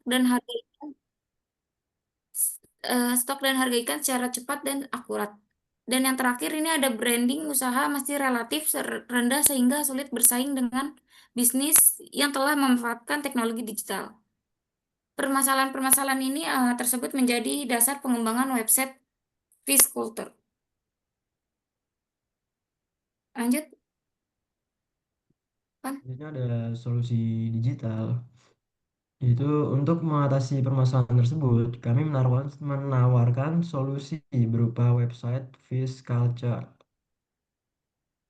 dan harga ikan, stok dan harga ikan secara cepat dan akurat. Dan yang terakhir ini ada branding usaha masih relatif rendah sehingga sulit bersaing dengan bisnis yang telah memanfaatkan teknologi digital. Permasalahan-permasalahan ini tersebut menjadi dasar pengembangan website Fishculture. Lanjut, kan? Selanjutnya ada solusi digital. Itu untuk mengatasi permasalahan tersebut, kami menawarkan solusi berupa website Fish Culture.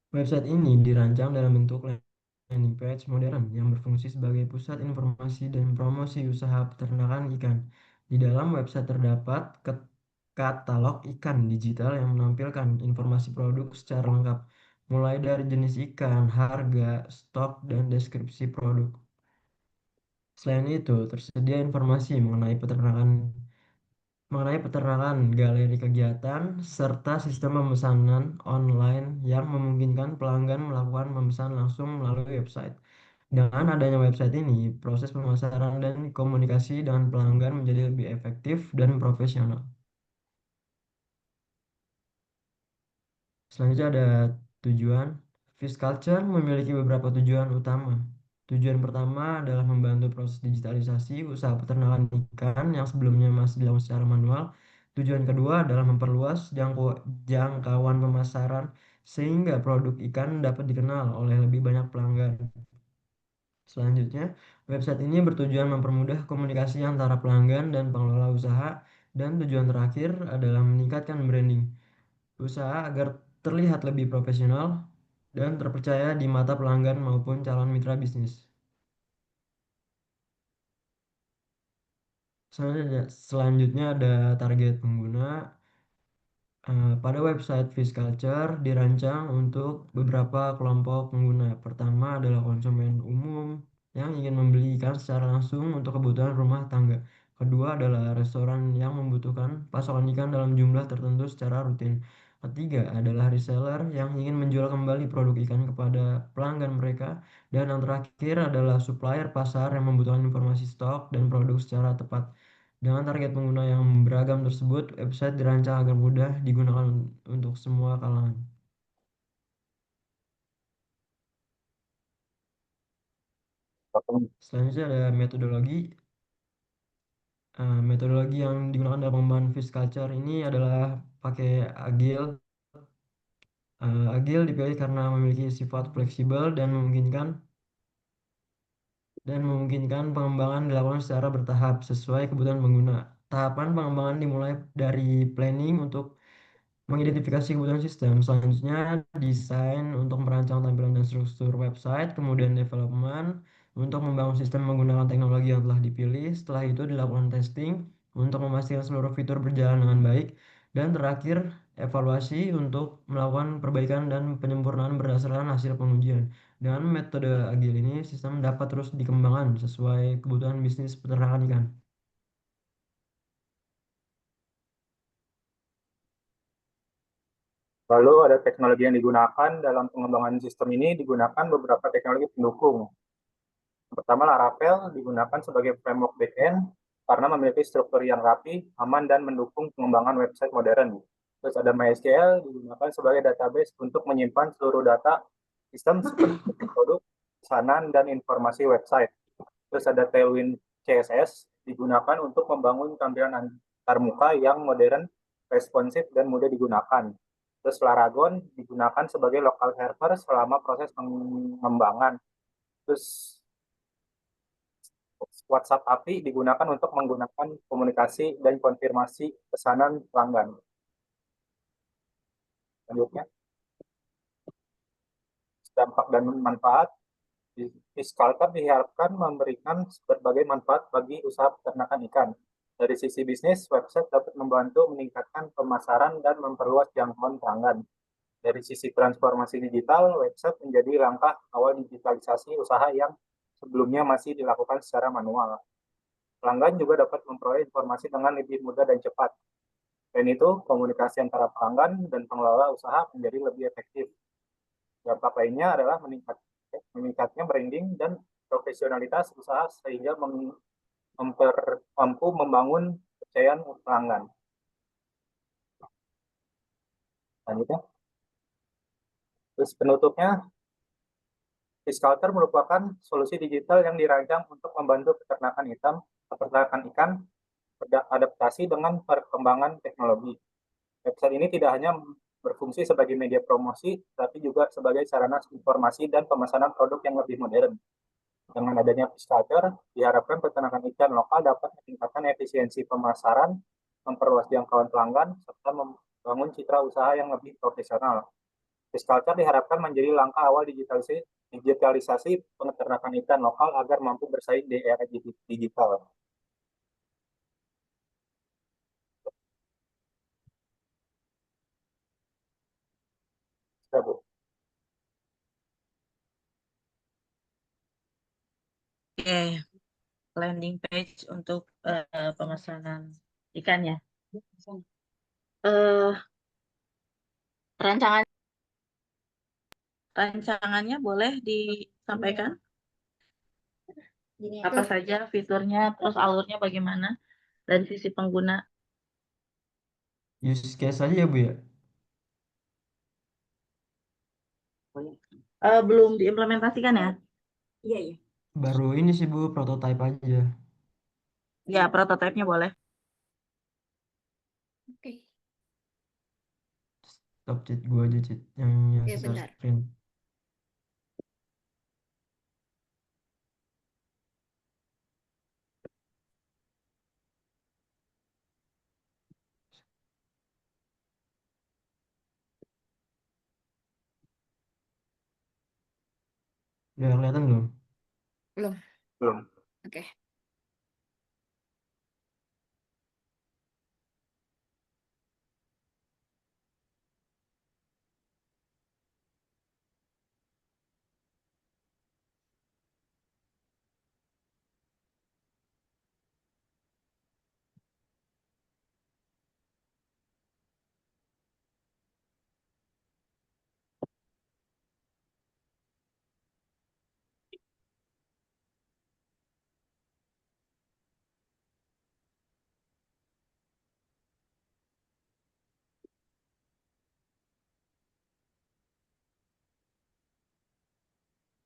Website ini dirancang dalam bentuk landing page modern yang berfungsi sebagai pusat informasi dan promosi usaha peternakan ikan. Di dalam website terdapat katalog ikan digital yang menampilkan informasi produk secara lengkap, mulai dari jenis ikan, harga, stok, dan deskripsi produk. Selain itu, tersedia informasi mengenai peternakan, galeri kegiatan, serta sistem pemesanan online yang memungkinkan pelanggan melakukan pemesanan langsung melalui website. Dengan adanya website ini, proses pemasaran dan komunikasi dengan pelanggan menjadi lebih efektif dan profesional. Selanjutnya ada tujuan. Fish Culture memiliki beberapa tujuan utama. Tujuan pertama adalah membantu proses digitalisasi usaha peternakan ikan yang sebelumnya masih dilakukan secara manual. Tujuan kedua adalah memperluas jangkauan pemasaran sehingga produk ikan dapat dikenal oleh lebih banyak pelanggan. Selanjutnya, website ini bertujuan mempermudah komunikasi antara pelanggan dan pengelola usaha, dan tujuan terakhir adalah meningkatkan branding usaha agar terlihat lebih profesional dan terpercaya di mata pelanggan maupun calon mitra bisnis. Selanjutnya ada target pengguna. Pada website Fish Culture dirancang untuk beberapa kelompok pengguna. Pertama adalah konsumen umum yang ingin membeli ikan secara langsung untuk kebutuhan rumah tangga. Kedua adalah restoran yang membutuhkan pasokan ikan dalam jumlah tertentu secara rutin. Ketiga adalah reseller yang ingin menjual kembali produk ikan kepada pelanggan mereka. Dan yang terakhir adalah supplier pasar yang membutuhkan informasi stok dan produk secara tepat. Dengan target pengguna yang beragam tersebut, website dirancang agar mudah digunakan untuk semua kalangan. Selanjutnya ada metodologi. Metodologi yang digunakan dalam pengembangan fish culture ini adalah pakai Agile. Agile dipilih karena memiliki sifat fleksibel dan memungkinkan pengembangan dilakukan secara bertahap sesuai kebutuhan pengguna. Tahapan pengembangan dimulai dari planning untuk mengidentifikasi kebutuhan sistem. Selanjutnya, desain untuk merancang tampilan dan struktur website, kemudian development untuk membangun sistem menggunakan teknologi yang telah dipilih. Setelah itu dilakukan testing untuk memastikan seluruh fitur berjalan dengan baik. Dan terakhir, evaluasi untuk melakukan perbaikan dan penyempurnaan berdasarkan hasil pengujian. Dengan metode agile ini, sistem dapat terus dikembangkan sesuai kebutuhan bisnis peternakan ikan. Lalu ada teknologi yang digunakan dalam pengembangan sistem ini digunakan beberapa teknologi pendukung. Yang pertama, Laravel digunakan sebagai framework backend karena memiliki struktur yang rapi, aman, dan mendukung pengembangan website modern. Terus ada MySQL digunakan sebagai database untuk menyimpan seluruh data sistem seperti produk, pesanan, dan informasi website. Terus ada Tailwind CSS digunakan untuk membangun tampilan antarmuka yang modern, responsif, dan mudah digunakan. Terus Laragon digunakan sebagai local server selama proses pengembangan. Terus WhatsApp API digunakan untuk menggunakan komunikasi dan konfirmasi pesanan pelanggan. Selanjutnya, dampak dan manfaat. Fiskalkan diharapkan memberikan berbagai manfaat bagi usaha peternakan ikan. Dari sisi bisnis, website dapat membantu meningkatkan pemasaran dan memperluas jangkauan pelanggan. Dari sisi transformasi digital, website menjadi langkah awal digitalisasi usaha yang sebelumnya masih dilakukan secara manual. Pelanggan juga dapat memperoleh informasi dengan lebih mudah dan cepat. Selain itu, komunikasi antara pelanggan dan pengelola usaha menjadi lebih efektif. Dampak lainnya adalah meningkatnya branding dan profesionalitas usaha sehingga mampu membangun kepercayaan pelanggan. Selanjutnya, terus penutupnya, Fiskalter merupakan solusi digital yang dirancang untuk membantu peternakan ikan beradaptasi dengan perkembangan teknologi. Website ini tidak hanya berfungsi sebagai media promosi, tapi juga sebagai sarana informasi dan pemesanan produk yang lebih modern. Dengan adanya Pisculture, diharapkan peternakan ikan lokal dapat meningkatkan efisiensi pemasaran, memperluas jangkauan pelanggan, serta membangun citra usaha yang lebih profesional. Pisculture diharapkan menjadi langkah awal digitalisasi peternakan ikan lokal agar mampu bersaing di era digital. Ya, Bu. Oke, landing page untuk pemesanan ikan ya. Eh, rancangan rancangannya boleh disampaikan apa saja fiturnya, terus alurnya bagaimana dari sisi pengguna. Use case aja ya Bu ya. Belum diimplementasikan ya? Iya, iya. Baru ini sih Bu, prototype aja. Ya, prototipenya boleh. Oke. Stop chat gua aja chat yang Oke, share bentar. screen. Udah kelihatan belum? Belum. Belum. Oke.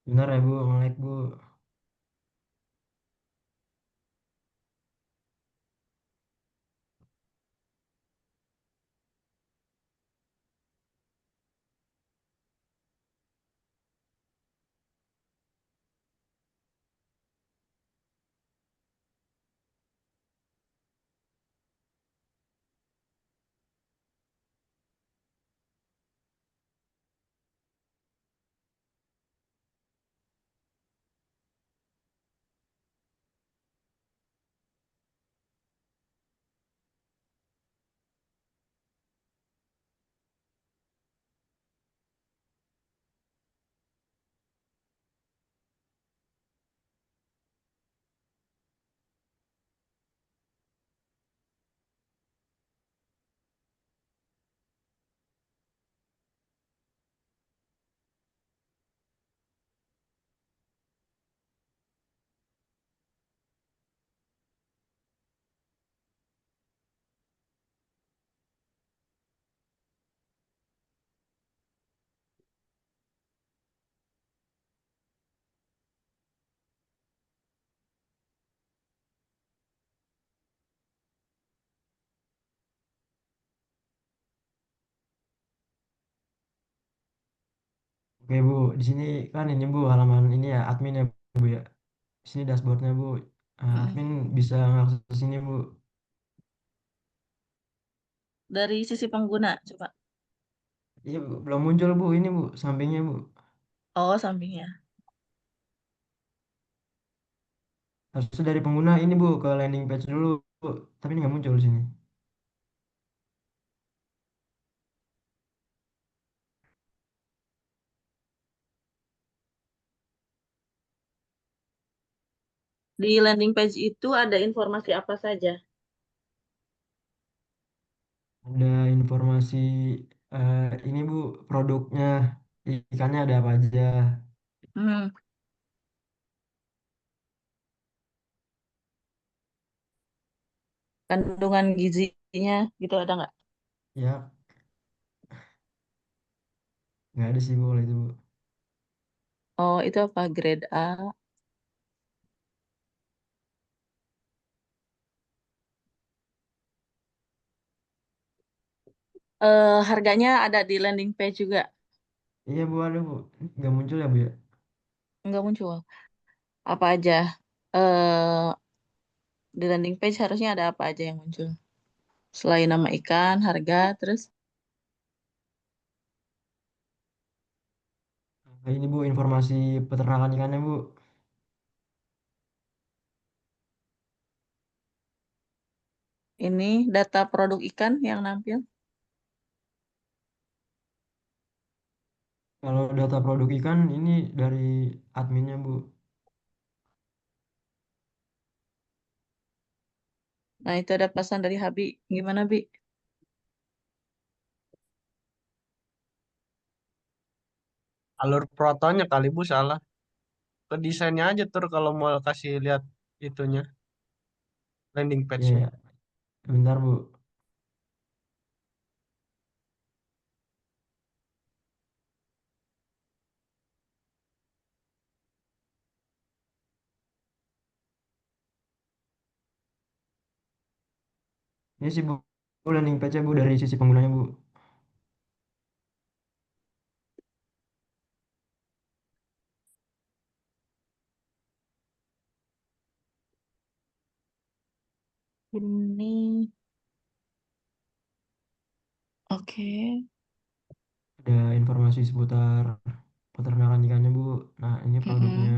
Benar ya Bu, nge-lag Bu. Oke Bu, di sini kan ini Bu halaman ini ya admin ya Bu ya. Di sini dashboardnya Bu. Admin bisa ngakses ini Bu. Dari sisi pengguna, coba. Iya Bu, belum muncul Bu ini Bu, sampingnya Bu. Oh, sampingnya. Harusnya dari pengguna ini Bu ke landing page dulu Bu. Tapi ini nggak muncul di sini. Di landing page itu ada informasi apa saja? Ada informasi ini Bu, produknya, ikannya ada apa aja. Hmm, kandungan gizinya gitu ada nggak? Ya, nggak ada sih Bu kalau itu Bu. Oh, itu apa? Grade A. Harganya ada di landing page juga. Iya Bu, ada Bu. Nggak muncul ya Bu ya? Nggak muncul. Apa aja? Eh, di landing page harusnya ada apa aja yang muncul? Selain nama ikan, harga, terus Nah, ini Bu, informasi peternakan ikannya Bu. ini data produk ikan yang nampil. Kalau data produk ikan ini dari adminnya Bu. Nah, itu ada pesan dari Habi. Gimana, Bi? Alur protonya kali Bu salah. Ke desainnya aja tur kalau mau kasih lihat itunya, landing Iya page-nya. ya, bentar Bu. Ini sih Bu, landing page-nya Bu dari sisi penggunanya Bu. Ini, oke. Ada informasi seputar peternakan ikannya Bu. Nah, ini produknya.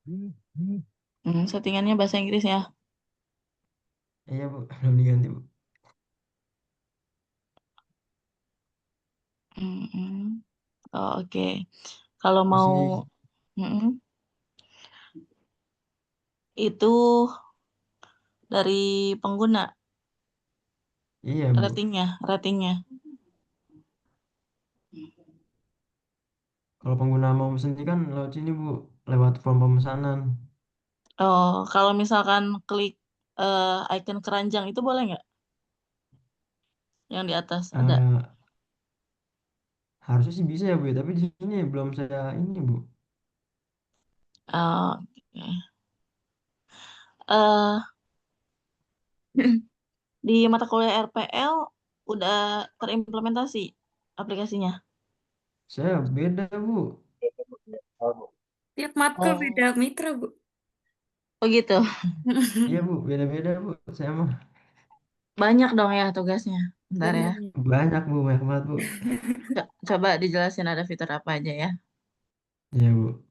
Mm-mm. Settingannya bahasa Inggris ya. Iya Bu, belum diganti Bu. Mm-mm. Oh, oke. Kalau Terus mau, ini, mm-mm, itu dari pengguna iya Bu. ratingnya. Kalau pengguna mau pesen ikan lewat sini Bu, lewat form pemesanan. Oh, kalau misalkan klik icon keranjang itu boleh nggak? Yang di atas ada. Eh, harusnya sih bisa ya Bu, ya, tapi di sini belum saya ini Bu. Oh, oke. Eh, di mata kuliah RPL udah terimplementasi aplikasinya. Saya beda Bu. Tiap matkul beda Oh, mitra, Bu. oh gitu. Iya Bu, beda-beda Bu. Saya mah Banyak dong ya tugasnya. Bentar ya. Bener. banyak Bu, banyak banget Bu. Coba dijelasin ada fitur apa aja ya. Iya Bu.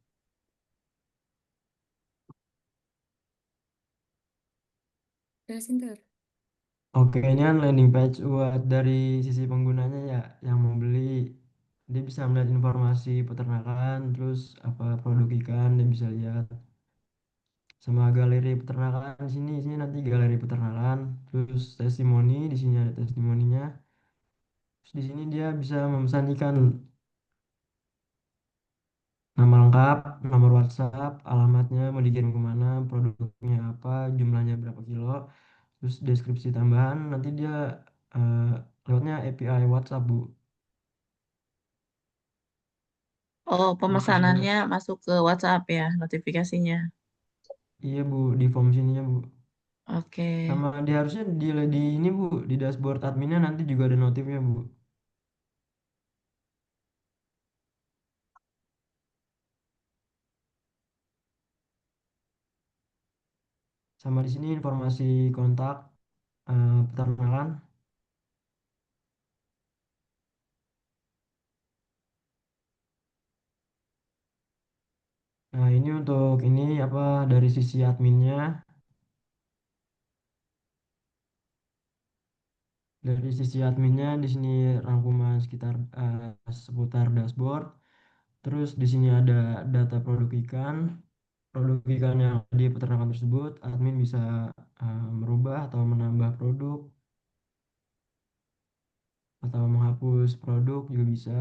Jelasin tuh. Oke, ini kan landing page buat dari sisi penggunanya ya, yang mau beli. Dia bisa melihat informasi peternakan, terus apa produk ikan, dia bisa lihat. Sama galeri peternakan sini nanti galeri peternakan, terus testimoni, di sini ada testimoninya. Terus di sini dia bisa memesan ikan, nama lengkap, nomor WhatsApp, alamatnya mau dikirim kemana, produknya apa, jumlahnya berapa kilo, terus deskripsi tambahan. Nanti dia eh, lewatnya API WhatsApp Bu. Oh, Terus di sini, pemesanannya masuk ke WhatsApp ya, notifikasinya. iya Bu, di form sininya Bu. Oke. Sama di harusnya di ini Bu, di dashboard adminnya nanti juga ada notifnya Bu. Sama di sini informasi kontak peternakan. Nah, ini untuk ini apa dari sisi adminnya, dari sisi adminnya di sini rangkuman sekitar seputar dashboard. Terus di sini ada data produk ikan yang di peternakan tersebut. Admin bisa merubah atau menambah produk atau menghapus produk juga bisa.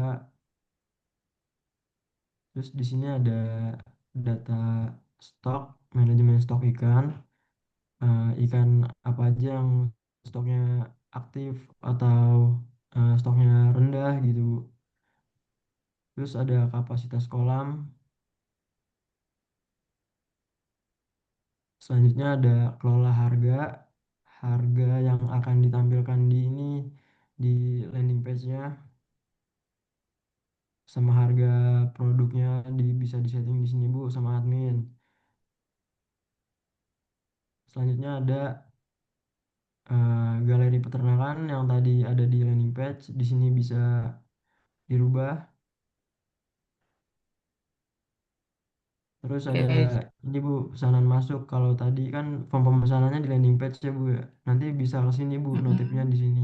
Terus di sini ada data stok, manajemen stok ikan. ikan apa aja yang stoknya aktif atau stoknya rendah gitu, Bu. Terus ada kapasitas kolam. Selanjutnya ada kelola harga. Harga yang akan ditampilkan di ini di landing page-nya sama harga produknya bisa disetting di sini, Bu, sama admin. Selanjutnya ada galeri peternakan yang tadi ada di landing page. Di sini bisa dirubah. Terus ada Oke. ini, Bu, pesanan masuk. Kalau tadi kan form pemesanannya di landing page ya, Bu, ya. Nanti bisa ke sini, Bu, notifnya Mm-mm. di sini.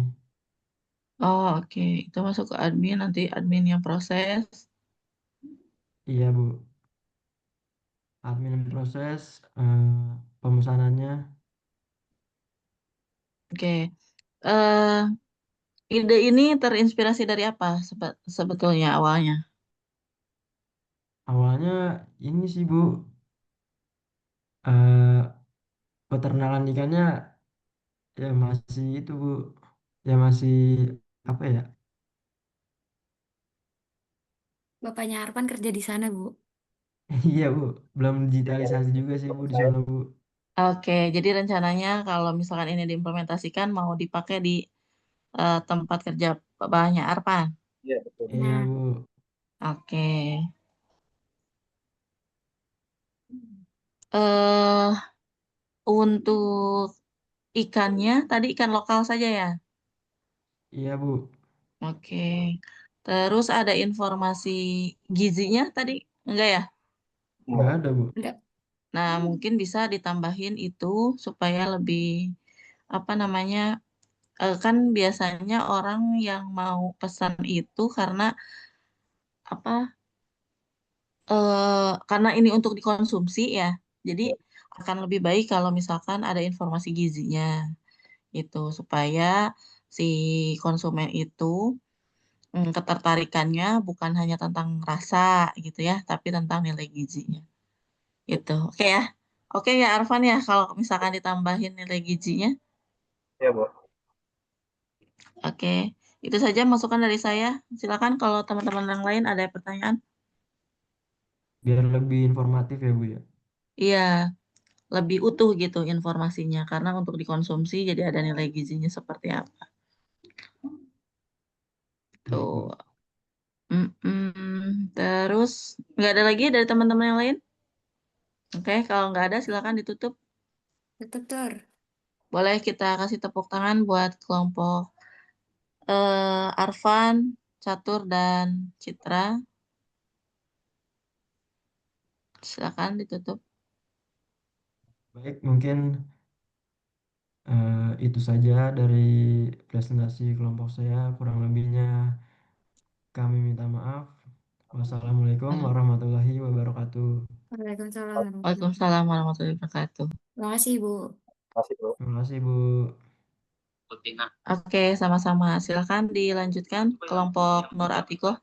Oh, oke. Itu masuk ke admin, nanti admin yang proses. Iya, Bu. Admin yang proses pemesanannya. Oke. eh Ide ini terinspirasi dari apa sebetulnya awalnya? Awalnya ini sih, Bu, eh peternakan ikannya ya masih itu, Bu. Ya masih apa ya? Bapaknya Arfan kerja di sana, Bu. Iya, Bu. Belum Jadi digitalisasi ada juga sih, Bu, di website. sana, Bu. Oke, jadi rencananya kalau misalkan ini diimplementasikan mau dipakai di tempat kerja Bapaknya Arpan. Iya, betul. Iya, Nah, Bu. Oke. eh untuk ikannya tadi ikan lokal saja ya? Iya, Bu. Oke. Terus ada informasi gizinya tadi enggak ya? Nggak Enggak. ada, Bu. enggak. Nah, mungkin bisa ditambahin itu supaya lebih apa namanya? Kan biasanya orang yang mau pesan itu apa? Karena ini untuk dikonsumsi ya. Jadi akan lebih baik kalau misalkan ada informasi gizinya itu supaya si konsumen itu ketertarikannya bukan hanya tentang rasa gitu ya, tapi tentang nilai gizinya. Gitu. Oke ya. Oke ya Arfan ya kalau misalkan ditambahin nilai gizinya. Iya, Bu. Oke. Itu saja masukan dari saya. Silakan kalau teman-teman yang lain ada pertanyaan. Biar lebih informatif ya, Bu, ya. Iya, lebih utuh gitu informasinya karena untuk dikonsumsi jadi ada nilai gizinya seperti apa. Baik, Tuh. Bu. Terus nggak ada lagi dari teman-teman yang lain? Oke, kalau nggak ada silakan ditutup. Tutup, Tur. Boleh kita kasih tepuk tangan buat kelompok Arfan, Catur, dan Citra. Silakan ditutup. Baik, mungkin itu saja dari presentasi kelompok saya. Kurang lebihnya kami minta maaf. Wassalamualaikum warahmatullahi wabarakatuh. Waalaikumsalam warahmatullahi wabarakatuh. Waalaikumsalam warahmatullahi wabarakatuh. Terima kasih, Bu. Masih, Bu. Terima kasih, Bu. Oke, sama-sama. Silakan dilanjutkan kelompok Nur Atiko.